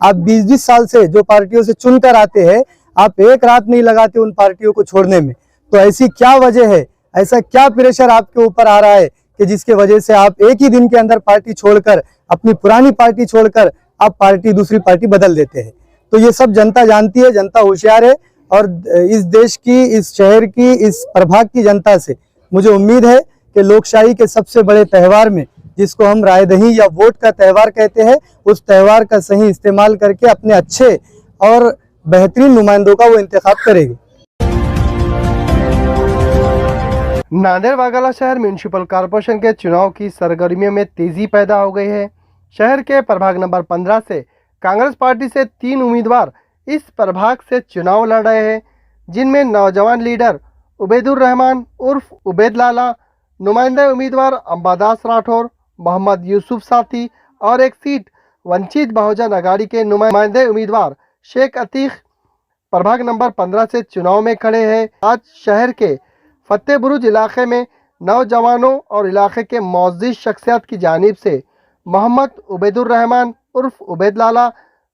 आप 20-20 साल से जो पार्टियों से चुनकर आते हैं, आप एक रात नहीं लगाते उन पार्टियों को छोड़ने में। तो ऐसी क्या वजह है, ऐसा क्या प्रेशर आपके ऊपर आ रहा है कि जिसके वजह से आप एक ही दिन के अंदर पार्टी छोड़कर, अपनी पुरानी पार्टी छोड़कर आप दूसरी पार्टी बदल देते हैं? तो ये सब जनता जानती है, जनता होशियार है। और इस देश की, इस शहर की, इस प्रभाग की जनता से मुझे उम्मीद है कि लोकशाही के सबसे बड़े त्यौहार में, जिसको हम रायदही या वोट का त्यौहार कहते हैं, उस त्यौहार का सही इस्तेमाल करके अपने अच्छे और बेहतरीन नुमाइंदों का वो इंतखाब करेगी। नांदेड़ वाघाला शहर म्यूनिसिपल कॉर्पोरेशन के चुनाव की सरगर्मियों में तेजी पैदा हो गई है। शहर के प्रभाग नंबर 15 से कांग्रेस पार्टी से 3 उम्मीदवार इस प्रभाग से चुनाव लड़ रहे हैं, जिनमें नौजवान लीडर उबैदुर रहमान उर्फ उबैद लाला, नुमाइंदा उम्मीदवार अंबादास राठौर, मोहम्मद यूसुफ साथी और एक सीट वंचित बहुजन अघाड़ी के नुमाइंदे उम्मीदवार शेख अतीक प्रभाग नंबर 15 से चुनाव में खड़े हैं। आज शहर के फतेह बुरुज इलाके में नौजवानों और इलाके के मौजूद शख्सियत की जानिब से मोहम्मद उबैदुर रहमान उर्फ उबैद लाला,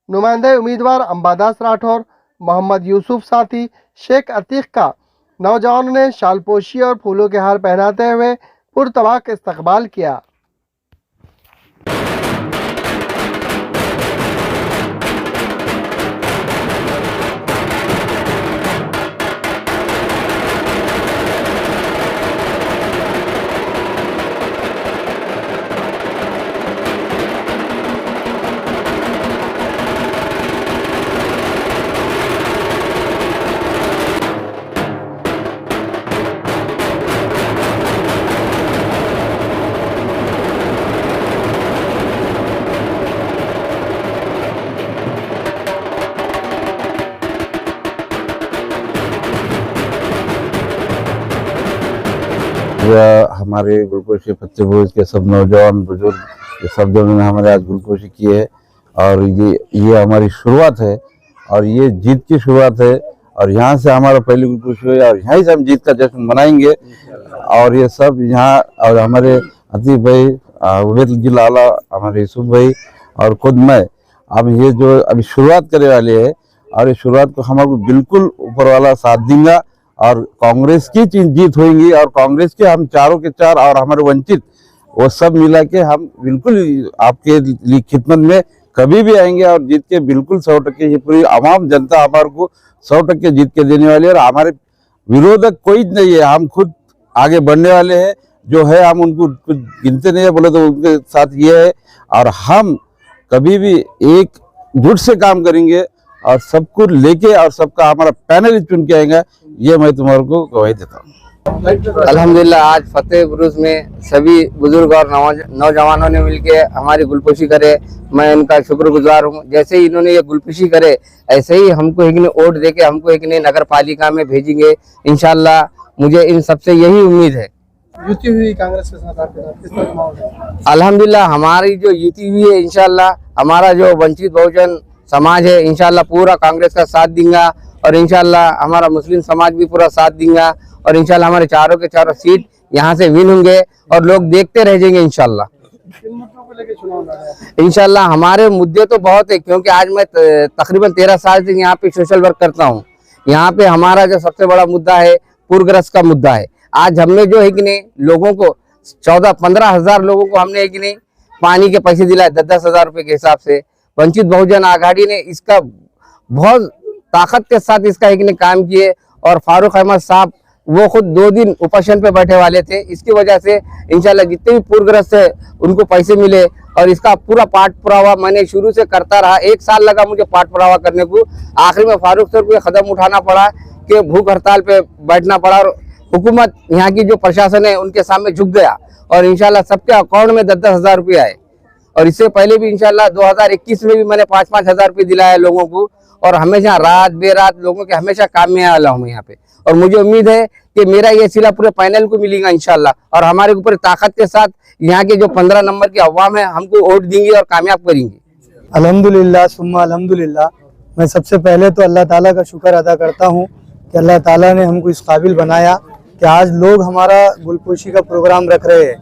नुमाइंदा उम्मीदवार अंबादास राठौर, मोहम्मद यूसुफ साथी, शेख अतीक का नौजवानों ने शालपोशी और फूलों के हार पहनाते हुए पुरतवाक इस्तकबाल किया। हमारे गुलकोशी फतेह बुरुज के सब नौजवान बुजुर्ग ये सब जो ने हमारे आज गुलकोशी की है, और ये हमारी शुरुआत है और ये जीत की शुरुआत है। और यहाँ से हमारा पहली गुलकोशी हुई और यहीं से हम जीत का जश्न मनाएंगे। और ये सब यहाँ, और हमारे अतीक भाई, उबैद लाला, हमारे यूसुफ भाई और खुद मैं, अब ये जो अभी शुरुआत करने वाले है, और ये शुरुआत को हमारे बिल्कुल ऊपर वाला साथ देंगे और कांग्रेस की जीत होगी। और कांग्रेस के हम चारों के चार और हमारे वंचित वो सब मिला के हम बिल्कुल आपके लिए खिदमत में कभी भी आएंगे और जीत के बिल्कुल 100% ये पूरी आवाम जनता हमारे को 100% जीत के देने वाली है। और हमारे विरोधक कोई नहीं है, हम खुद आगे बढ़ने वाले हैं। जो है हम उनको कुछ गिनते नहीं है, बोले तो उनके साथ ये है। और हम कभी भी एकजुट से काम करेंगे और सबको लेके और सबका हमारा पैनल चुन के आएंगे, ये मैं तुम्हारे को गवाही देता हूँ। अल्हम्दुलिल्लाह आज फतेह बुरुज में सभी बुजुर्ग और नौजवानों ने मिलकर हमारी गुलपोशी करे, मैं उनका शुक्रगुजार हूँ। जैसे ही इन्होंने ये गुलपोशी करे, ऐसे ही हमको एक वोट देके हमको एक नगर पालिका में भेजेंगे इंशाल्लाह। मुझे इन सबसे यही उम्मीद है। युति हुई कांग्रेस के साथ आपके साथ किस तरह माहौल है? अल्हम्दुलिल्लाह हमारी जो युति हुई है, इंशाल्लाह हमारा जो वंचित बहुजन समाज है इंशाल्लाह पूरा कांग्रेस का साथ देगा, और इंशाल्लाह हमारा मुस्लिम समाज भी पूरा साथ देगा, और इंशाल्लाह हमारे चारों के चारों सीट यहाँ से विन होंगे और लोग देखते रह जाएंगे इंशाल्लाह। इंशाल्लाह हमारे मुद्दे तो बहुत है, क्योंकि आज मैं तकरीबन 13 साल से यहाँ पे सोशल वर्क करता हूँ। यहाँ पे हमारा जो सबसे बड़ा मुद्दा है पूरग्रस्त का मुद्दा है। आज हमने जो है कि नहीं लोगों को 14-15 हजार लोगों को हमने कि नहीं पानी के पैसे दिलाए 10-10 हजार रुपए के हिसाब से। वंचित बहुजन आघाड़ी ने इसका बहुत ताकत के साथ इसका एक ने काम किए, और फारूक अहमद साहब वो खुद 2 दिन उपोषण पे बैठे वाले थे। इसकी वजह से इंशाल्लाह जितने भी पूरग्रस्त है उनको पैसे मिले, और इसका पूरा पाठ पुरावा मैंने शुरू से करता रहा। 1 साल लगा मुझे पाठ पुरावा करने को। आखिर में फारूक सर को कदम उठाना पड़ा कि भूख हड़ताल पे बैठना पड़ा, और हुकूमत यहाँ की जो प्रशासन है उनके सामने झुक गया, और इंशाल्लाह सबके अकाउंट में 10-10 हजार रुपये आए। और इससे पहले भी इंशाल्लाह 2021 में भी मैंने 5-5 हजार रुपये दिलाया लोगों को, और हमेशा रात बेरात लोगों के हमेशा काम में आया हूँ यहाँ पे। और मुझे उम्मीद है कि मेरा ये सिला पूरे पैनल को मिलेगा इंशाल्लाह, और हमारे ऊपर ताकत के साथ यहाँ के जो 15 नंबर की अवाम है हमको वोट देंगे और कामयाब करेंगे। अल्हम्दुलिल्लाह सुम्मा अल्हम्दुलिल्लाह। मैं सबसे पहले तो अल्लाह ताला का शुक्र अदा करता हूँ कि अल्लाह ताला ने हमको इस काबिल बनाया कि आज लोग हमारा गुलपोशी का प्रोग्राम रख रहे हैं।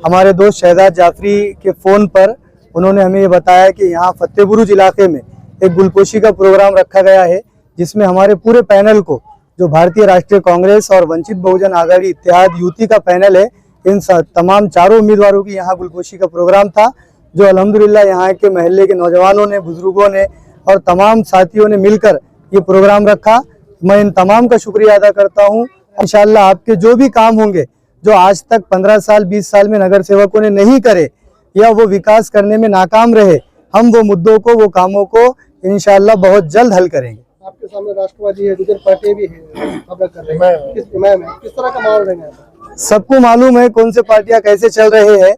हमारे दोस्त शहजाद जाफरी के फ़ोन पर उन्होंने हमें ये बताया कि यहाँ फतेह बुरुज इलाके में एक गुलपोशी का प्रोग्राम रखा गया है, जिसमें हमारे पूरे पैनल को, जो भारतीय राष्ट्रीय कांग्रेस और वंचित बहुजन आघाड़ी इत्तेहाद युति का पैनल है, इन तमाम चारों उम्मीदवारों की यहाँ गुलपोशी का प्रोग्राम था, जो अल्हम्दुलिल्लाह यहाँ के महल्ले के नौजवानों ने, बुजुर्गों ने और तमाम साथियों ने मिलकर ये प्रोग्राम रखा। मैं इन तमाम का शुक्रिया अदा करता हूँ। इंशाल्लाह आपके जो भी काम होंगे, जो आज तक 15 साल 20 साल में नगर सेवकों ने नहीं करे या वो विकास करने में नाकाम रहे, हम वो मुद्दों को, वो कामों को इंशाल्लाह बहुत जल्द हल करेंगे। आपके सामने राष्ट्रवादी है, दूसरी पार्टी भी है, खबर कर रहे हैं, किस तरह का माहौल रहेगा? सबको मालूम है कौन से पार्टियां कैसे चल रहे हैं।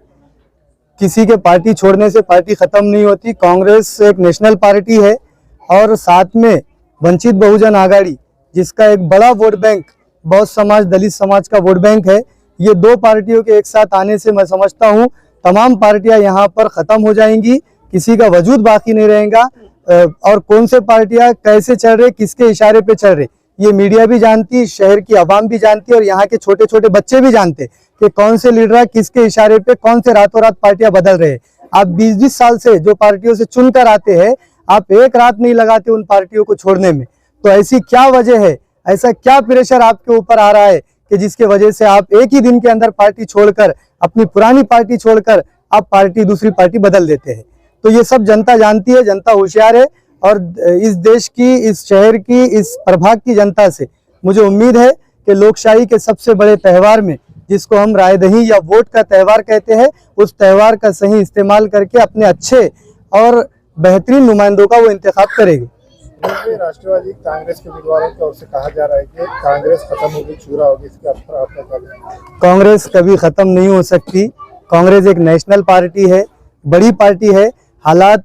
किसी के पार्टी छोड़ने से पार्टी खत्म नहीं होती। कांग्रेस एक नेशनल पार्टी है और साथ में वंचित बहुजन आघाड़ी, जिसका एक बड़ा वोट बैंक बौद्ध समाज, दलित समाज का वोट बैंक है। ये दो पार्टियों के एक साथ आने से मैं समझता हूँ तमाम पार्टियां यहाँ पर खत्म हो जाएंगी, किसी का वजूद बाकी नहीं रहेगा। और कौन से पार्टियां कैसे चल रहे, किसके इशारे पे चल रहे, ये मीडिया भी जानती, शहर की आवाम भी जानती और यहाँ के छोटे छोटे बच्चे भी जानते कि कौन से लीडर किसके इशारे पे, कौन से रातों रात पार्टियां बदल रहे हैं। आप 20-20 साल से जो पार्टियों से चुनकर आते हैं, आप एक रात नहीं लगाते उन पार्टियों को छोड़ने में। तो ऐसी क्या वजह है, ऐसा क्या प्रेशर आपके ऊपर आ रहा है कि जिसके वजह से आप एक ही दिन के अंदर पार्टी छोड़कर, अपनी पुरानी पार्टी छोड़कर आप पार्टी, दूसरी पार्टी बदल देते हैं। तो ये सब जनता जानती है, जनता होशियार है और इस देश की, इस शहर की, इस प्रभाग की जनता से मुझे उम्मीद है कि लोकशाही के सबसे बड़े त्यौहार में, जिसको हम रायदही या वोट का त्यौहार कहते हैं, उस त्यौहार का सही इस्तेमाल करके अपने अच्छे और बेहतरीन नुमाइंदों का वो इंतखाब करेगी। राष्ट्रवादी कांग्रेस के उम्मीदवारों की ओर से कहा जा रहा है कि कांग्रेस खत्म होगी, चूरा होगी, इसके पर आपका क्या कहना है? कांग्रेस कभी खत्म नहीं हो सकती। कांग्रेस एक नेशनल पार्टी है, बड़ी पार्टी है। हालात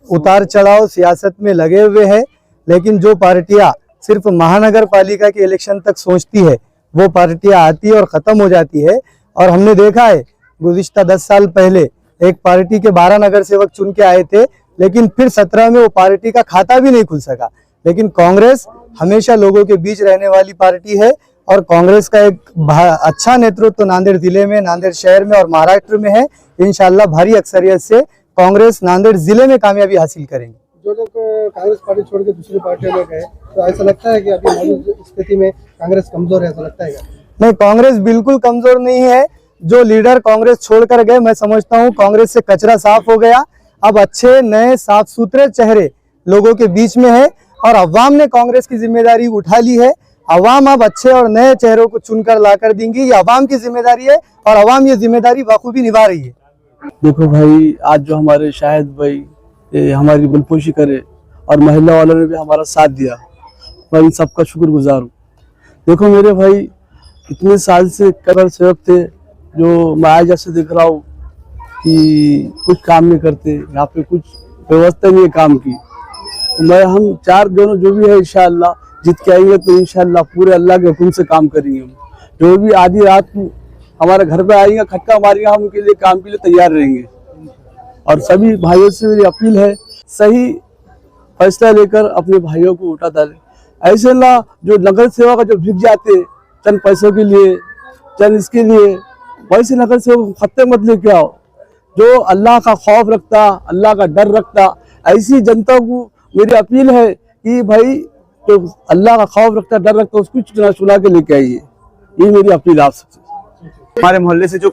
उतार चढ़ाव सियासत में लगे हुए हैं, लेकिन जो पार्टियां सिर्फ महानगर पालिका के इलेक्शन तक सोचती है, वो पार्टियां आती है और ख़त्म हो जाती है। और हमने देखा है गुज़िश्ता 10 साल पहले एक पार्टी के 12 नगर सेवक चुन के आए थे, लेकिन फिर 17 में वो पार्टी का खाता भी नहीं खुल सका। लेकिन कांग्रेस हमेशा लोगों के बीच रहने वाली पार्टी है और कांग्रेस का एक अच्छा नेतृत्व तो नांदेड़ जिले में, नांदेड़ शहर में और महाराष्ट्र में है। इंशाल्लाह भारी अक्सरियत से कांग्रेस नांदेड़ जिले में कामयाबी हासिल करेंगे। जो लोग कांग्रेस पार्टी छोड़ के दूसरी पार्टियों में गए, तो ऐसा लगता है कि अभी मौजूद स्थिति में कांग्रेस कमजोर है, ऐसा लगता है? नहीं, कांग्रेस बिल्कुल कमजोर नहीं है। जो लीडर कांग्रेस छोड़कर गए, मैं समझता हूँ कांग्रेस से कचरा साफ हो गया। अब अच्छे, नए, साफ सुथरे चेहरे लोगों के बीच में है और अवाम ने कांग्रेस की जिम्मेदारी उठा ली है। अवाम अब अच्छे और नए चेहरों को चुनकर लाकर देंगी। ये अवाम की जिम्मेदारी है और अवाम ये जिम्मेदारी बखूबी निभा रही है। देखो भाई, आज जो हमारे शाहिद भाई हमारी गुलपोशी करे और महिला वालों ने भी हमारा साथ दिया, मैं इन सबका शुक्रगुजार हूँ। देखो मेरे भाई, इतने साल से कबर सेवक थे, जो मैं आज जैसे देख रहा हूँ कि कुछ काम नहीं करते, यहाँ पे कुछ व्यवस्था नहीं है काम की। तो मैं, हम चार दोनों जो भी है इंशाअल्लाह जीत के आएंगे, तो इंशाअल्लाह पूरे अल्लाह के हुक्म से काम करेंगे। हम जो भी आधी रात को हमारे घर पे आएंगे, खटका मारेंगे, हम उनके लिए काम के लिए तैयार रहेंगे। और सभी भाइयों से मेरी अपील है, सही फैसला लेकर अपने भाइयों को उठा डाले। ऐसे ना जो नगर सेवा का जो भिग जाते चंद पैसों के लिए, चंद इसके लिए, वैसे नगर सेवा खत्ते मत लेके आओ। जो अल्लाह का खौफ रखता, अल्लाह का डर रखता, ऐसी जनता को मेरी अपील है कि भाई जो अल्लाह का खौफ रखता, डर रखता, उसको चुना के लेके आइए। ये मेरी अपील आप सबसे। हमारे मोहल्ले से जो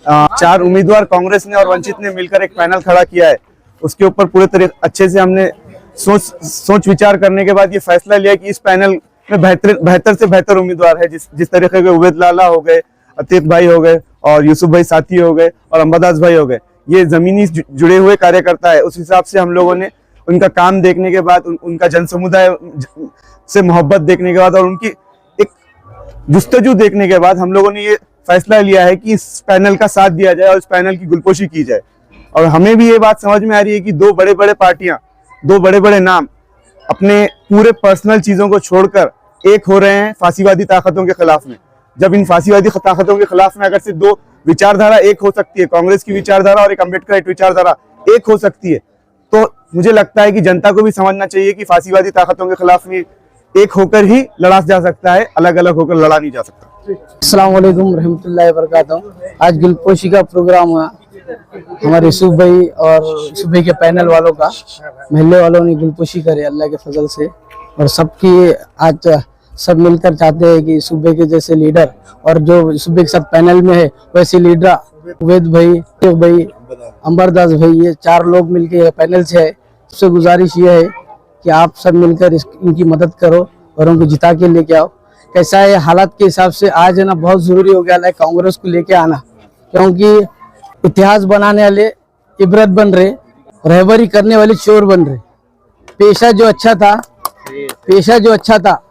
4 उम्मीदवार कांग्रेस ने और वंचित ने मिलकर एक पैनल खड़ा किया है, उसके ऊपर पूरे तरह अच्छे से हमने सोच विचार करने के बाद ये फैसला लिया कि इस पैनल में बेहतर से बेहतर उम्मीदवार है। जिस तरीके के उबैद लाला हो गए, अतीक भाई हो गए और यूसुफ भाई साथी हो गए और अंबादास भाई हो गए, ये जमीनी जुड़े हुए कार्यकर्ता है। उस हिसाब से हम लोगों ने उनका काम देखने के बाद, उनका जन समुदाय से मोहब्बत देखने के बाद और उनकी एक जुस्तजू देखने के बाद हम लोगों ने ये फैसला लिया है कि इस पैनल का साथ दिया जाए और इस पैनल की गुलपोशी की जाए। और हमें भी ये बात समझ में आ रही है कि 2 बड़े-बड़े पार्टियां, 2 बड़े-बड़े नाम अपने पूरे पर्सनल चीजों को छोड़कर एक हो रहे हैं फांसीवादी ताकतों के खिलाफ में। जब इन फांसीवादी ताकतों के खिलाफ में अगर से 2 विचारधारा एक हो सकती है, कांग्रेस की विचारधारा और एक अम्बेडकर विचारधारा एक हो सकती है, तो मुझे लगता है कि जनता को भी समझना चाहिए कि फांसीवादी ताकतों के खिलाफ में एक होकर ही लड़ा जा सकता है, अलग अलग होकर लड़ा नहीं जा सकता। अस्सलाम वालेकुम रहमतुल्लाहि व बरकातहू। आज गुलपोशी का प्रोग्राम हुआ हमारे यूसुफ भाई और यूसुफ भाई के पैनल वालों का, महल्ले वालों ने गुलपोशी करे अल्लाह के फजल से। और सबकी आज सब मिलकर चाहते हैं कि यूसुफ भाई के जैसे लीडर, और जो यूसुफ भाई के साथ पैनल में है वैसे लीडर उवैद भाई, अंबरदास भाई, ये 4 लोग मिलके पैनल से है। सबसे गुजारिश ये है कि आप सब मिलकर इनकी मदद करो और उनको जिता के लेके आओ। कैसा है हालात के हिसाब से आज है ना बहुत जरूरी हो गया है कांग्रेस को लेके आना, क्योंकि इतिहास बनाने वाले इबरत बन रहे, रहबरी करने वाले चोर बन रहे। पेशा जो अच्छा था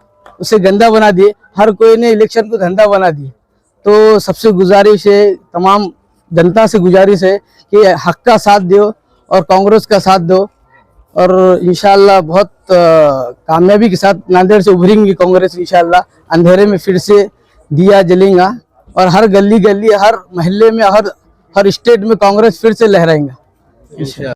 उसे गंदा बना दिए, हर कोई ने इलेक्शन को धंधा बना दिए। तो सबसे गुजारिश है, तमाम जनता से गुजारिश है कि हक का साथ दो और कांग्रेस का साथ दो, और इंशाल्लाह बहुत कामयाबी के साथ नांदेड़ से उभरेंगी कांग्रेस। इंशाल्लाह अंधेरे में फिर से दिया जलेगा और हर गली गली, हर महल्ले में, हर स्टेट में कांग्रेस फिर से लहराएगा।